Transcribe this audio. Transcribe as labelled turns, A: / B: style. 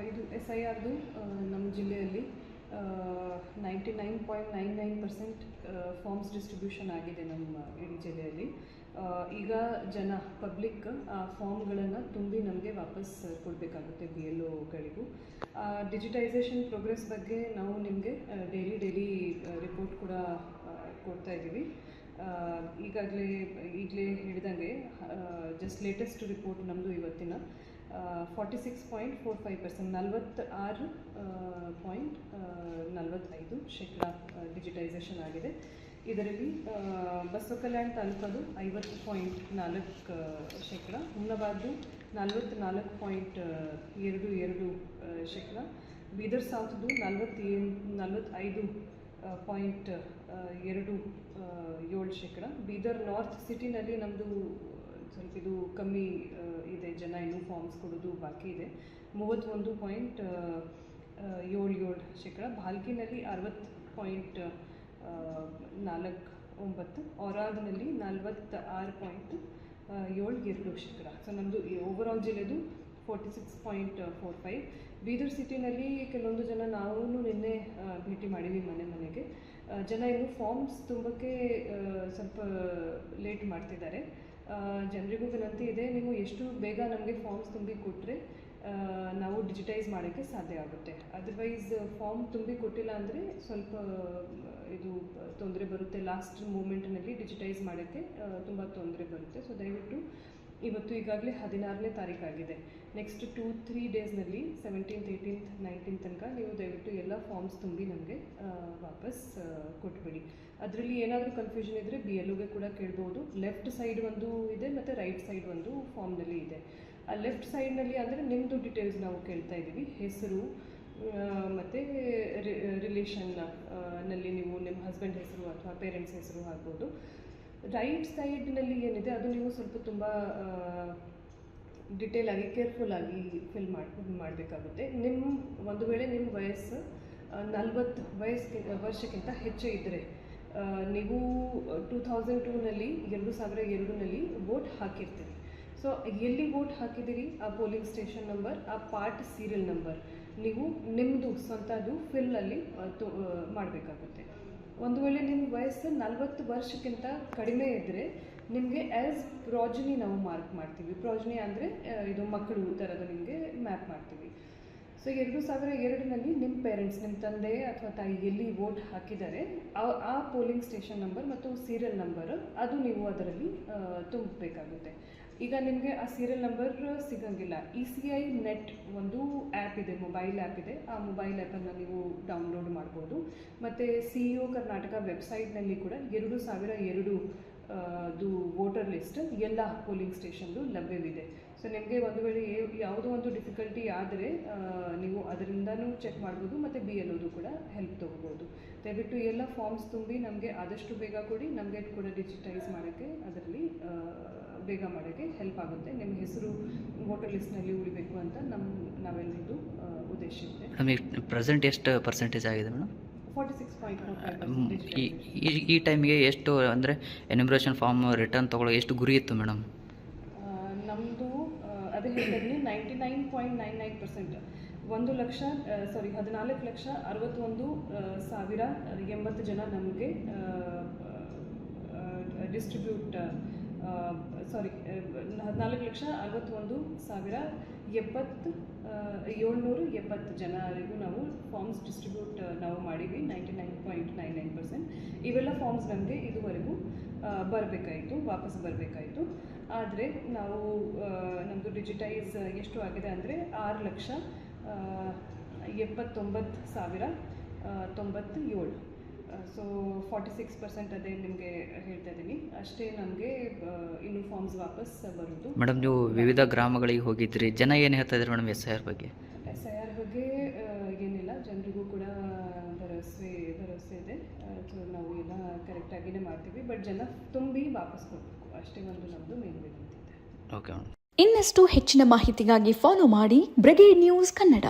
A: ಇದು SIRದು ನಮ್ಮ ಜಿಲ್ಲೆಯಲ್ಲಿ 99.99% ಫಾರ್ಮ್ಸ್ ಡಿಸ್ಟ್ರಿಬ್ಯೂಷನ್ ಆಗಿದೆ ನಮ್ಮ ಇಡೀ ಜಿಲ್ಲೆಯಲ್ಲಿ. ಈಗ ಜನ ಪಬ್ಲಿಕ್ ಆ ಫಾರ್ಮ್ಗಳನ್ನು ತುಂಬಿ ನಮಗೆ ವಾಪಸ್ ಕೊಡಬೇಕಾಗುತ್ತೆ BLOಗಳಿಗೂ. ಡಿಜಿಟೈಸೇಷನ್ ಪ್ರೋಗ್ರೆಸ್ ಬಗ್ಗೆ ನಾವು ನಿಮಗೆ ಡೈಲಿ ರಿಪೋರ್ಟ್ ಕೂಡ ಕೊಡ್ತಾ ಇದ್ದೀವಿ. ಈಗಲೇ ಹೇಳಿದಂಗೆ ಜಸ್ಟ್ ಲೇಟೆಸ್ಟ್ ರಿಪೋರ್ಟ್ ನಮ್ಮದು ಇವತ್ತಿನ 46.45% 46.45% ಡಿಜಿಟೈಸೇಷನ್ ಆಗಿದೆ. ಇದರಲ್ಲಿ ಬಸವ ಕಲ್ಯಾಣ ತಾಲೂಕದು 50.4%, ಹುಮ್ನಾಬಾದ್ದು 44.22%, ಬೀದರ್ ಸೌತ್ದು 45.27%, ಬೀದರ್ ನಾರ್ತ್ ಸಿಟಿನಲ್ಲಿ ನಮ್ಮದು ಸ್ವಲ್ಪ ಇದು ಕಮ್ಮಿ ಇದೆ, ಜನ ಇನ್ನೂ ಫಾರ್ಮ್ಸ್ ಕೊಡೋದು ಬಾಕಿ ಇದೆ, 31.77%, ಭಾಲ್ಕಿನಲ್ಲಿ 60.49%, ಔರಾದ್ನಲ್ಲಿ 46.72%. ಸೊ ನಮ್ಮದು ಓವರಾಲ್ ಜಿಲ್ಲೆದು 46.45%. ಬೀದರ್ ಸಿಟಿನಲ್ಲಿ ಕೆಲವೊಂದು ಜನ ನಾವು ನಿನ್ನೆ ಭೇಟಿ ಮಾಡಿದ್ವಿ ಮನೆಗೆ. ಜನ ಇನ್ನೂ ಫಾರ್ಮ್ಸ್ ತುಂಬಕ್ಕೆ ಸ್ವಲ್ಪ ಲೇಟ್ ಮಾಡ್ತಿದ್ದಾರೆ. ಜನರಿಗೂ ವಿನಂತಿ ಇದೆ, ನೀವು ಎಷ್ಟು ಬೇಗ ನಮಗೆ ಫಾರ್ಮ್ಸ್ ತುಂಬಿ ಕೊಟ್ಟರೆ ನಾವು ಡಿಜಿಟೈಸ್ ಮಾಡೋಕ್ಕೆ ಸಾಧ್ಯ ಆಗುತ್ತೆ. ಅದರ್ವೈಸ್ ಫಾರ್ಮ್ ತುಂಬಿ ಕೊಟ್ಟಿಲ್ಲ ಅಂದರೆ ಸ್ವಲ್ಪ ಇದು ತೊಂದರೆ ಬರುತ್ತೆ. ಲಾಸ್ಟ್ ಮೂಮೆಂಟ್ನಲ್ಲಿ ಡಿಜಿಟೈಸ್ ಮಾಡೋಕ್ಕೆ ತುಂಬ ತೊಂದರೆ ಬರುತ್ತೆ. ಸೊ ದಯವಿಟ್ಟು ಇವತ್ತು ಈಗಾಗಲೇ 16ನೇ ತಾರೀಕಾಗಿದೆ. ನೆಕ್ಸ್ಟ್ 2-3 ಡೇಸ್ನಲ್ಲಿ 17th, 18th, 19th ತನಕ ನೀವು ದಯವಿಟ್ಟು ಎಲ್ಲ ಫಾರ್ಮ್ಸ್ ತುಂಬಿ ನಮಗೆ ವಾಪಸ್ ಕೊಟ್ಬಿಡಿ. ಅದರಲ್ಲಿ ಏನಾದರೂ ಕನ್ಫ್ಯೂಷನ್ ಇದ್ದರೆ BLOಗೆ ಕೂಡ ಕೇಳ್ಬೋದು. ಲೆಫ್ಟ್ ಸೈಡ್ ಒಂದು ಇದೆ ಮತ್ತು ರೈಟ್ ಸೈಡ್ ಒಂದು ಫಾರ್ಮ್ನಲ್ಲಿ ಇದೆ. ಆ ಲೆಫ್ಟ್ ಸೈಡ್ನಲ್ಲಿ ಅಂದರೆ ನಿಮ್ಮದು ಡೀಟೇಲ್ಸ್ ನಾವು ಕೇಳ್ತಾ ಇದ್ದೀವಿ, ಹೆಸರು ಮತ್ತು ರಿಲೇಷನ್ನಲ್ಲಿ ನೀವು ನಿಮ್ಮ ಹಸ್ಬೆಂಡ್ ಹೆಸರು ಅಥವಾ ಪೇರೆಂಟ್ಸ್ ಹೆಸರು ಆಗ್ಬೋದು. ರೈಟ್ ಸೈಡ್ನಲ್ಲಿ ಏನಿದೆ ಅದು ನೀವು ಸ್ವಲ್ಪ ತುಂಬ ಡಿಟೇಲ್ ಆಗಿ ಕೇರ್ಫುಲ್ಲಾಗಿ ಫಿಲ್ ಮಾಡಬೇಕಾಗುತ್ತೆ. ಒಂದು ವೇಳೆ ನಿಮ್ಮ ವಯಸ್ಸು 40 ವರ್ಷಕ್ಕಿಂತ ಹೆಚ್ಚು ಇದ್ದರೆ ನೀವು 2002ನಲ್ಲಿ 2002ನಲ್ಲಿ ವೋಟ್ ಹಾಕಿರ್ತೀರಿ. ಸೊ ಎಲ್ಲಿ ವೋಟ್ ಹಾಕಿದ್ದೀರಿ ಆ ಪೋಲಿಂಗ್ ಸ್ಟೇಷನ್ ನಂಬರ್, ಆ ಪಾರ್ಟ್ ಸೀರಿಯಲ್ ನಂಬರ್ ನೀವು ನಿಮ್ಮದು ಸ್ವಂತದ್ದು ಫಿಲ್ಲಲ್ಲಿ ಮಾಡಬೇಕಾಗುತ್ತೆ. ಒಂದು ವೇಳೆ ನಿಮ್ಮ ವಯಸ್ಸು 40 ವರ್ಷಕ್ಕಿಂತ ಕಡಿಮೆ ಇದ್ದರೆ ನಿಮಗೆ ಆ್ಯಸ್ ಪ್ರಾಜನಿ ನಾವು ಮಾರ್ಕ್ ಮಾಡ್ತೀವಿ. ಪ್ರಾಜನಿ ಅಂದರೆ ಇದು ಮಕ್ಕಳು ಥರದ ನಿಮಗೆ ಮ್ಯಾಪ್ ಮಾಡ್ತೀವಿ. ಸೊ 2002ನಲ್ಲಿ ನಿಮ್ಮ ಪೇರೆಂಟ್ಸ್, ನಿಮ್ಮ ತಂದೆ ಅಥವಾ ತಾಯಿ ಎಲ್ಲಿ ವೋಟ್ ಹಾಕಿದ್ದಾರೆ ಆ ಪೋಲಿಂಗ್ ಸ್ಟೇಷನ್ ನಂಬರ್ ಮತ್ತು ಸೀರಿಯಲ್ ನಂಬರ್ ಅದು ನೀವು ಅದರಲ್ಲಿ ತುಂಬಬೇಕಾಗುತ್ತೆ. ಈಗ ನಿಮಗೆ ಆ ಸೀರಿಯಲ್ ನಂಬರ್ ಸಿಗೋಂಗಿಲ್ಲ. ECI ನೆಟ್ ಒಂದು ಆ್ಯಪ್ ಇದೆ, ಮೊಬೈಲ್ ಆ್ಯಪ್ ಇದೆ. ಆ ಮೊಬೈಲ್ ಆ್ಯಪನ್ನು ನೀವು ಡೌನ್ಲೋಡ್ ಮಾಡ್ಬೋದು. ಮತ್ತು CEO ಕರ್ನಾಟಕ ವೆಬ್ಸೈಟ್ನಲ್ಲಿ ಕೂಡ 2002 ಅದು ವೋಟರ್ ಲಿಸ್ಟ್ ಎಲ್ಲ ಪೋಲಿಂಗ್ ಸ್ಟೇಷನ್ದು ಲಭ್ಯವಿದೆ. ಸೊ ನಿಮಗೆ ಒಂದು ವೇಳೆ ಯಾವುದೋ ಒಂದು ಡಿಫಿಕಲ್ಟಿ ಆದರೆ ನೀವು ಅದರಿಂದನೂ ಚೆಕ್ ಮಾಡ್ಬೋದು ಮತ್ತು BLOದು ಕೂಡ ಹೆಲ್ಪ್ ತೊಗೋಬೋದು. ದಯವಿಟ್ಟು ಎಲ್ಲ ಫಾರ್ಮ್ಸ್ ತುಂಬಿ ನಮಗೆ ಆದಷ್ಟು ಬೇಗ ಕೊಡಿ. ನಮಗೆ ಕೂಡ ಡಿಜಿಟೈಸ್ ಮಾಡೋಕ್ಕೆ ಅದರಲ್ಲಿ ಬೇಗ ಮಾಡೋಕ್ಕೆ ಹೆಲ್ಪ್ ಆಗುತ್ತೆ. ನಿಮ್ಮ ಹೆಸರು ವೋಟರ್ ಲಿಸ್ಟ್ನಲ್ಲಿ ಉಳಿಬೇಕು ಅಂತ ನಾವೆಲ್ಲರದ್ದು ಉದ್ದೇಶ ಇದೆ.
B: ನಮಗೆ ಪ್ರೆಸೆಂಟ್ ಎಷ್ಟು ಪರ್ಸೆಂಟೇಜ್ ಆಗಿದೆ ಮೇಡಮ್?
A: 46.45%.
B: ಈ ಟೈಮಿಗೆ ಎಷ್ಟು ಅಂದರೆ ಎನ್ಯುಮರೇಷನ್ ಫಾರ್ಮ್ ರಿಟರ್ನ್ ತೊಗೊಳ್ಳೋ ಎಷ್ಟು ಗುರಿ ಇತ್ತು ಮೇಡಮ್?
A: ನಮ್ಮದು ಅದೇ ಹೇಳಿದ್ವಿ 99.99%. 14,61,080 ಜನ ನಮಗೆ ಡಿಸ್ಟ್ರಿಬ್ಯೂಟ್ 14,61,770 ಜನರಿಗೂ ನಾವು ಫಾರ್ಮ್ಸ್ ಡಿಸ್ಟ್ರಿಬ್ಯೂಟ್ ನಾವು ಮಾಡಿದ್ವಿ 99.99%. ಇವೆಲ್ಲ ಫಾರ್ಮ್ಸ್ ನಮಗೆ ಇದುವರೆಗೂ ವಾಪಸ್ ಬರಬೇಕಾಯಿತು. ಆದರೆ ನಾವು ನಮ್ಮದು ಡಿಜಿಟೈಸ್ ಎಷ್ಟು ಆಗಿದೆ ಅಂದರೆ 6,79,097. ಸೊ 46% ಅದೇ ನಿಮಗೆ ಹೇಳ್ತಾ ಇದ್ದೀನಿ. ಅಷ್ಟೇ ನಮಗೆ ಇನ್ನೂ ಫಾರ್ಮ್ಸ್ ವಾಪಸ್ ಬರೋದು.
B: ಮೇಡಮ್, ನೀವು ವಿವಿಧ ಗ್ರಾಮಗಳಿಗೆ ಹೋಗಿದ್ರಿ, ಜನ ಏನು ಹೇಳ್ತಾ ಇದ್ದಾರೆ ಮೇಡಮ್ SIR ಬಗ್ಗೆ?
A: SIR ಬಗ್ಗೆ ಏನಿಲ್ಲ, ಜನರಿಗೂ ಕೂಡ ಭರವಸೆ ಇದೆ. ಸೊ ನಾವು ಎಲ್ಲ ಕರೆಕ್ಟಾಗಿಯೇ ಮಾಡ್ತೀವಿ, ಬಟ್ ಜನ ತುಂಬಿ ವಾಪಸ್ ಕೊಡಬೇಕು, ಅಷ್ಟೇ ಒಂದು ನಮ್ಮದು ಮೇನ್ ವಿನಂತಿ ಇದೆ.
B: Okay madam.
C: ಇನ್ನಷ್ಟು ಹೆಚ್ಚಿನ ಮಾಹಿತಿಗಾಗಿ ಫಾಲೋ ಮಾಡಿ ಬ್ರಿಗೇಡ್ ನ್ಯೂಸ್ ಕನ್ನಡ.